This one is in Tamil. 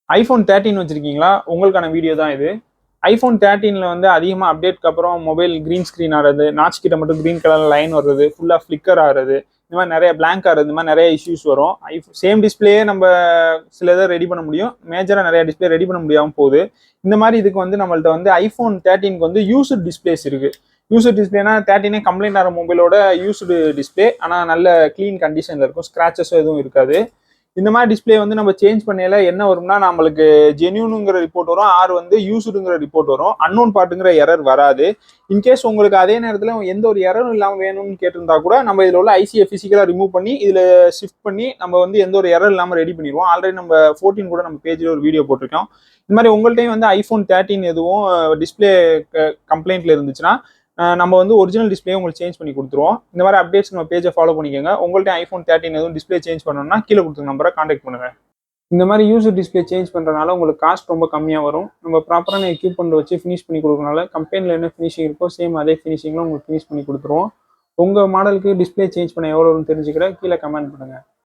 ஐஃபோன் 13 வச்சிருக்கீங்களா? உங்களுக்கான வீடியோ தான் இது. ஐஃபோன் 13ல வந்து அதிகமாக அப்டேட்க்கு அப்புறம் மொபைல் கிரீன் ஸ்க்ரீன் ஆகிறது, நாட்ச் கிட்ட மட்டும் கிரீன் கலர் லைன் வர்றது, ஃபுல்லாக ஃப்ளிக்கர் ஆகிறது, இந்த மாதிரி நிறைய பிளாங்க் ஆகிறது, இந்த மாதிரி நிறைய இஷ்யூஸ் வரும். சேம் டிஸ்பிளேயே நம்ம சில இதை ரெடி பண்ண முடியும், மேஜராக நிறைய டிஸ்பிளே ரெடி பண்ண முடியாமல் போகுது. இந்த மாதிரி இதுக்கு வந்து நம்மள்ட்ட வந்து ஐஃபோன் 13க்கு வந்து யூஸ்டு டிஸ்பிளேஸ் இருக்கு. யூஸ்டு டிஸ்பிளேனா 13 கம்ப்ளைண்ட் ஆகிற மொபைலோட யூஸ்டு டிஸ்பிளே, ஆனால் நல்ல க்ளீன் கண்டிஷனில் இருக்கும், ஸ்க்ராச்சஸும் எதுவும் இருக்காது. இந்த மாதிரி டிஸ்பிளே வந்து நம்ம சேஞ்ச் பண்ணல என்ன வரும்னா, நம்மளுக்கு ஜென்யூனுங்கிற ரிப்போர்ட் வரும், ஆர் வந்து யூஸ்டுங்கிற ரிப்போர்ட் வரும், அன்னோன் பார்ட்டுங்கிற எரர் வராது. இன்கேஸ் உங்களுக்கு அதே நேரத்தில் எந்த ஒரு எரரும் இல்லாமல் வேணும்னு கேட்டிருந்தா கூட நம்ம இதில் உள்ள ஐசியை ஃபிசிக்கலாக ரிமூவ் பண்ணி இதில் ஷிஃப்ட் பண்ணி நம்ம வந்து எந்த ஒரு எரர் இல்லாமல் ரெடி பண்ணிடுவோம். ஆல்ரெடி நம்ம 14 கூட நம்ம பேஜில் ஒரு வீடியோ போட்டிருக்கோம். இந்த மாதிரி உங்கள்கிட்டையும் வந்து ஐஃபோன் 13 எதுவும் டிஸ்பிளே கம்ப்ளைண்ட்ல இருந்துச்சுன்னா நம்ம வந்து ஒரிஜினல் டிஸ்பிளே உங்களுக்கு சேஞ்ச் பண்ணி கொடுத்துருவோம். இந்த மாதிரி அப்டேட்ஸ் நம்ம பேஜை ஃபாலோ பண்ணிக்கோங்க. உங்கள்கிட்ட ஐஃபோன் 13 எதுவும் டிஸ்பிளே சேஞ்ச் பண்ணணும்னா கீழே கொடுத்த நம்பரை கான்டாக்ட் பண்ணுங்க. இந்த மாதிரி யூசர் டிஸ்பிளே சேஞ்ச் பண்ணுறதுனால உங்களுக்கு காஸ்ட் ரொம்ப கம்மியாக வரும். நம்ம ப்ராப்பரான எக்யூப்மெண்ட் வச்சு ஃபினிஷ் பண்ணி கொடுக்கறனால கம்பெனியில் என்ன ஃபினிஷிங் இருக்கோ சேம் அதே ஃபினிஷிங்கில் உங்களுக்கு ஃபினிஷ் பண்ணி கொடுத்துருவோம். உங்கள் மாடலுக்கு டிஸ்பிளே சேஞ்ச் பண்ண எவ்வளோ வரும்னு தெரிஞ்சுக்கிற கீழே கமெண்ட் பண்ணுங்கள்.